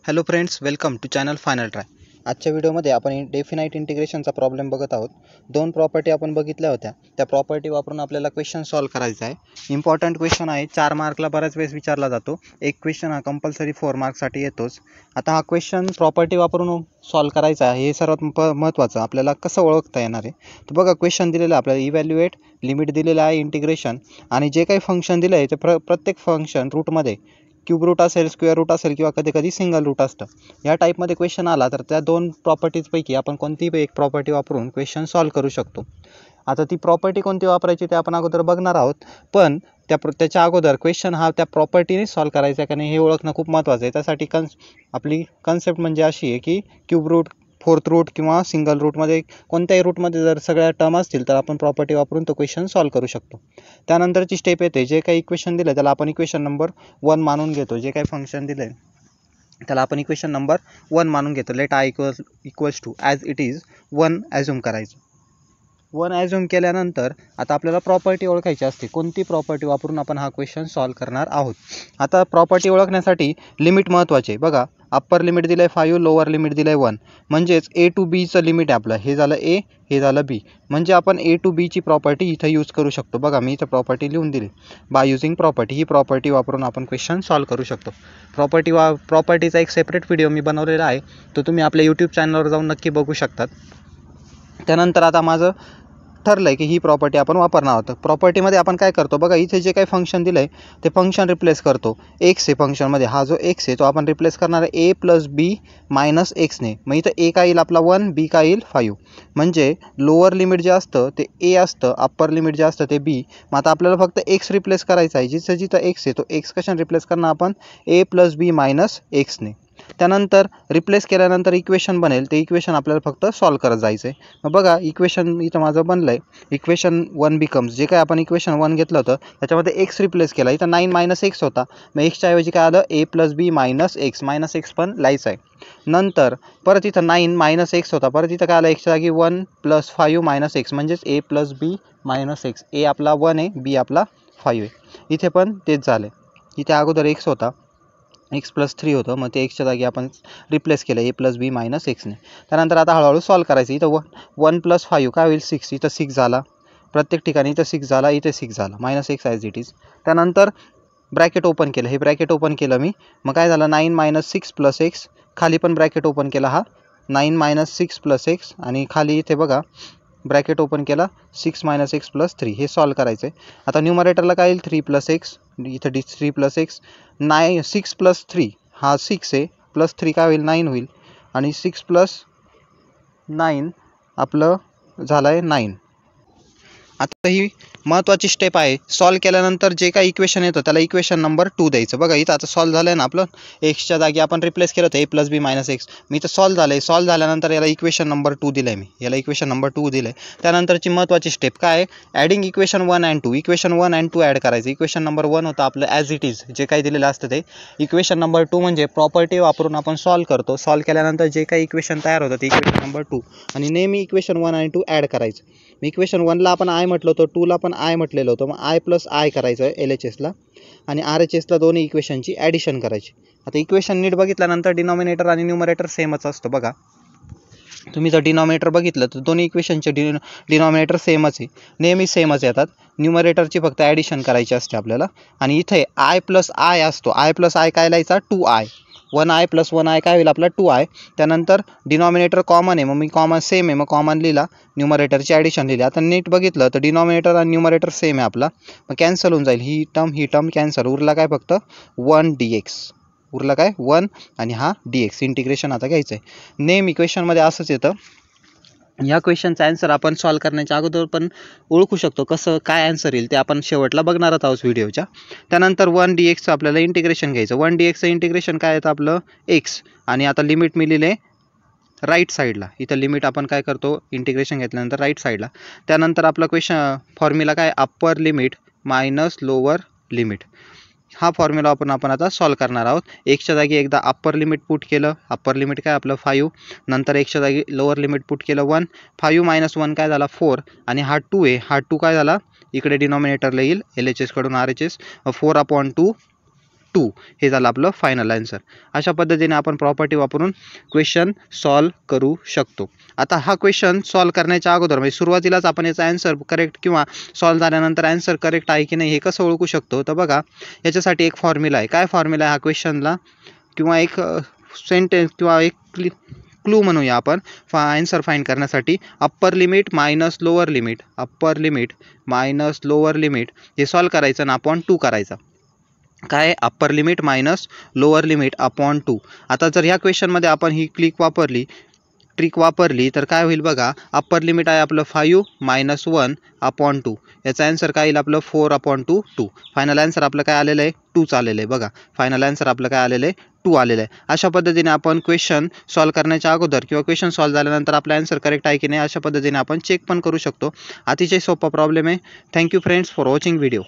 Hello friends, welcome to channel final try. आजच्या व्हिडिओमध्ये आपण डेफिनाइट इंटिग्रेशनचा प्रॉब्लेम बघत आहोत. दोन प्रॉपर्टी आपण बघितल्या होत्या. त्या प्रॉपर्टी वापरून आपल्याला क्वेश्चन सॉल्व्ह करायचा आहे. इम्पॉर्टंट क्वेश्चन आहे. 4 मार्कला बऱ्याच वेळेस विचारला जातो. एक क्वेश्चन हा कंपल्सरी 4 मार्कसाठी येतोच. आता हा क्वेश्चन प्रॉपर्टी वापरून सॉल्व्ह करायचा आहे. हे सर्वात महत्त्वाचं आपल्याला कसं ओळखता येणार आहे. तर बघा, क्वेश्चन दिलेलं आहे आपल्याला, इव्हॅल्युएट लिमिट दिलेलं आहे, इंटिग्रेशन, आणि जे काही फंक्शन दिलं आहे ते प्रत्येक फंक्शन रूटमध्ये क्यूब रूट असेल, स्क्वेअर रूट असेल, किंवा कधी कधी सिंगल रूट असतं. या टाईपमध्ये क्वेश्चन आला तर त्या दोन प्रॉपर्टीजपैकी आपण कोणतीही एक प्रॉपर्टी वापरून क्वेश्चन सॉल्व्ह करू शकतो. आता ती प्रॉपर्टी कोणती वापरायची ते आपण अगोदर बघणार आहोत. पण त्याच्या अगोदर क्वेश्चन हा त्या प्रॉपर्टीने सॉल्व्ह करायचा आहे का नाही हे ओळखणं खूप महत्त्वाचं आहे. त्यासाठी आपली कन्सेप्ट म्हणजे अशी आहे की क्यूब रूट, फोर्थ रूट किंवा सिंगल रूटमध्ये कोणत्याही रूटमध्ये जर सगळ्या टर्म असतील तर आपण प्रॉपर्टी वापरून तो क्वेश्चन सॉल्व्ह करू शकतो. त्यानंतरची स्टेप येते, जे काही इक्वेशन दिलं त्याला आपण इक्वेशन नंबर 1 मानून घेतो. जे काही फंक्शन दिलं आहे त्याला आपण इक्वेशन नंबर 1 मानून घेतो. Let I equals to as it is 1 assume करायचं. 1 ॲझ्युम केल्यानंतर आता आपल्याला प्रॉपर्टी ओळखायची असते. कोणती प्रॉपर्टी वापरून आपण हा क्वेश्चन सॉल्व्ह करणार आहोत. आता प्रॉपर्टी ओळखण्यासाठी लिमिट महत्त्वाचे. बघा, अप्पर लिमिट दिलं आहे 5, लोअर लिमिट दिलं आहे 1, म्हणजेच ए टू बीचं लिमिट आहे आपलं. हे झालं ए, हे झालं बी, म्हणजे आपण ए टू बीची प्रॉपर्टी इथं यूज करू शकतो. बघा, मी इथं प्रॉपर्टी लिहून दिली, by using property. He property वापरून आपण क्वेश्चन सॉल्व्ह करू शकतो. प्रॉपर्टीचा एक सेपरेट व्हिडिओ मी बनवलेला आहे, तो तुम्ही आपल्या यूट्यूब चॅनलवर जाऊन नक्की बघू शकतात. त्यानंतर आता माझं ठरलं आहे की ही प्रॉपर्टी आपण वापरणार आहोत. प्रॉपर्टीमध्ये आपण काय करतो, बघा, इथे जे काही फंक्शन दिलं आहे ते फंक्शन रिप्लेस करतो. एक्स आहे फंक्शनमध्ये, हा जो एक्स आहे तो आपण रिप्लेस करणार आहे ए प्लस बी मायनस एक्सने. मग इथं ए काय येईल आपला 1, बी काय येईल 5. म्हणजे लोअर लिमिट जे असतं ते ए असतं, अप्पर लिमिट जे असतं ते बी. मग आता आपल्याला फक्त एक्स रिप्लेस करायचा आहे. जिथं एक्स आहे तो एक्स कशाने रिप्लेस करणार आपण, ए प्लस बी मायनस एक्सने. त्यानंतर रिप्लेस केल्यानंतर इक्वेशन बनेल, ते इक्वेशन आपल्याला फक्त सॉल्व्ह करत जायचं आहे. मग बघा, इक्वेशन इथं माझं बनलं आहे. इक्वेशन 1 बिकम्स, जे काय आपण इक्वेशन 1 घेतलं होतं त्याच्यामध्ये एक्स रिप्लेस केला. इथं 9 मायनस एक्स होता, मग एक्सच्या ऐवजी काय आलं, ए प्लस बी मायनस एक्स पण लायचं आहे. नंतर परत इथं 9 मायनस एक्स होता, परत इथं काय आलं, एक्सच्या जागी 1 प्लस 5 मायनस एक्स, म्हणजेच ए प्लस बी मायनस एक्स. ए आपला 1 आहे, बी आपला 5 आहे. इथे पण तेच झालं. इथे अगोदर एक्स होता, एक्स प्लस 3 होतं, मग ते एक्सच्या जागी आपण रिप्लेस केलं ए प्लस बी मायनस एक्सने. त्यानंतर आता हळूहळू सॉल्व्ह करायचं. इथं 1 प्लस 5 काय होईल 6, इथं 6 झाला. प्रत्येक ठिकाणी इथं 6 झाला, इथे 6 झाला, minus x as it is. त्यानंतर ब्रॅकेट ओपन केलं, हे ब्रॅकेट ओपन केलं मी, मग काय झालं 9 मायनस 6 प्लस एक्स. खाली पण ब्रॅकेट ओपन केला, हा 9 मायनस 6 प्लस एक्स, आणि खाली इथे बघा ब्रॅकेट ओपन केला 6 मायनस एक्स प्लस 3. हे सॉल्व्ह करायचं आहे. आता न्यूमरेटरला काय येईल 3 प्लस एक्स, इथं 3 प्लस एक्स. 6 प्लस 3 हा 6 आहे, प्लस 3 काय होईल 9 होईल, आणि 6 प्लस 9 आपलं झालं आहे 9. आता ही महत्त्वाची स्टेप आहे. सॉल्व्ह केल्यानंतर जे काही इक्वेशन येतं त्याला इक्वेशन नंबर 2 द्यायचं. बघा, इथं आता सॉल्व्ह झालं आहे ना आपलं, एक्सच्या जागी आपण रिप्लेस केलं होतं ए प्लस बी मायनस एक्स. मी इथं सॉल्व्ह झालं आहे. सॉल्व्ह झाल्यानंतर याला इक्वेशन नंबर 2 दिलं आहे मी, याला इक्वेशन नंबर 2 दिलं आहे. त्यानंतरची महत्त्वाची स्टेप काय आहे, adding equation 1 and 2. Equation 1 and 2 add करायचं. इक्वेशन नंबर 1 होतं आपलं ॲज इट इज, जे काही दिलेलं असतं ते. इक्वेशन नंबर 2 म्हणजे प्रॉपर्टी वापरून आपण सॉल्व्ह करतो. सॉल्व्ह केल्यानंतर जे काही इक्वेशन तयार होतं ते इक्वेशन नंबर 2, आणि नेहमी इक्वेशन 1 आणि 2 ॲड करायचं. इक्वेशन 1ला आपण आय म्हटलं होतं, 2ला पण आय म्हटलेलं होतं, मग आय प्लस आय करायचं आहे एल एच एसला, आणि आर एच एसला दोन्ही इक्वेशनची ॲडिशन करायची. आता इक्वेशन नीट बघितल्यानंतर डिनॉमिनेटर आणि न्यूमरेटर सेमच असतं. बघा, तुम्ही जर डिनॉमिनेटर बघितलं तर दोन्ही इक्वेशनचे डिनॉमिनेटर सेमच आहे, नेहमी सेमच येतात. न्यूमरेटरची फक्त ॲडिशन करायची असते आपल्याला. आणि इथे आय प्लस आय असतो, आय प्लस आय काय लिहायचा 2i. 1i प्लस 1i काय होईल आपला 2i. त्यानंतर डिनॉमिनेटर कॉमन आहे, मग मी कॉमन सेम आहे, मग कॉमन लिहिला, न्यूमरेटरची ॲडिशन लिहिली. आता नीट बघितलं तर डिनॉमिनेटर आणि न्यूमरेटर सेम आहे आपला, मग कॅन्सल होऊन जाईल. ही टर्म कॅन्सल, उरला काय फक्त 1 dx. उरला काय 1, आणि हा dx. इंटिग्रेशन आता घ्यायचं आहे. नेम इक्वेशनमध्ये असंच येतं. या क्वेश्चनचा आन्सर आपण सॉल्व्ह करण्याच्या अगोदर पण ओळखू शकतो. कसं काय आन्सर येईल ते आपण शेवटला बघणार आहोत व्हिडिओच्या. त्यानंतर 1 dxचं आपल्याला इंटिग्रेशन घ्यायचं. 1 dxचं इंटिग्रेशन काय येतं आपलं एक्स, आणि आता लिमिट मी लिहिले राईट साईडला. इथं लिमिट आपण काय करतो, इंटिग्रेशन घेतल्यानंतर राईट साईडला. त्यानंतर आपला फॉर्म्युला काय, upper limit minus lower limit. हा फॉर्म्युला आपण आता सॉल्व्ह करणार आहोत. एक्सच्या जागी एकदा अप्पर लिमिट पुट केलं, अप्पर लिमिट काय आपलं 5, नंतर एक्सच्या जागी लोअर लिमिट पुट केलं 1, 5 मायनस 1 काय झाला 4, आणि हा 2 आहे, हा 2 काय झाला इकडे डिनॉमिनेटरला येईल एल एच एसकडून आर एच एस, 4/2 2 हे झालं आपलं फायनल आन्सर. अशा पद्धतीने आपण प्रॉपर्टी वापरून क्वेश्चन सॉल्व करू शकतो. आता हा क्वेश्चन सॉल्व करण्याच्या अगोदर म्हणजे सुरुवातीलाच आपण याचा आन्सर करेक्ट किंवा सॉल्व झाल्यानंतर आन्सर करेक्ट आहे की नाही हे कसं ओळखू शकतो, तर बघा याच्यासाठी एक फॉर्म्युला आहे. काय फॉर्म्युला आहे हा क्वेश्चनला, किंवा एक सेंटेन्स किंवा एक क्लू म्हणूया आपण आन्सर फाइंड करण्यासाठी. Upper limit minus lower limit, upper limit minus lower limit हे सॉल्व करायचं ना अपॉन 2 करायचा. काय, upper limit minus lower limit upon 2. आता जर ह्या क्वेश्चनमध्ये आपण ही ट्रिक वापरली तर काय होईल बघा. अप्पर लिमिट आहे आपलं 5 मायनस 1 अपॉन 2. याचा आन्सर काय येईल आपलं 4 अपॉन 2. फायनल आन्सर आपलं काय आलेलं आहे 2 आलेलं आहे. बघा फायनल आन्सर आपलं काय आलेलं आहे 2 आलेलं आहे. अशा पद्धतीने आपण क्वेश्चन सॉल्व करण्याच्या अगोदर किंवा क्वेश्चन सॉल्व झाल्यानंतर आपला आन्सर करेक्ट आहे की नाही अशा पद्धतीने आपण चेक पण करू शकतो. अतिशय सोपा प्रॉब्लेम आहे. Thank you friends for watching video.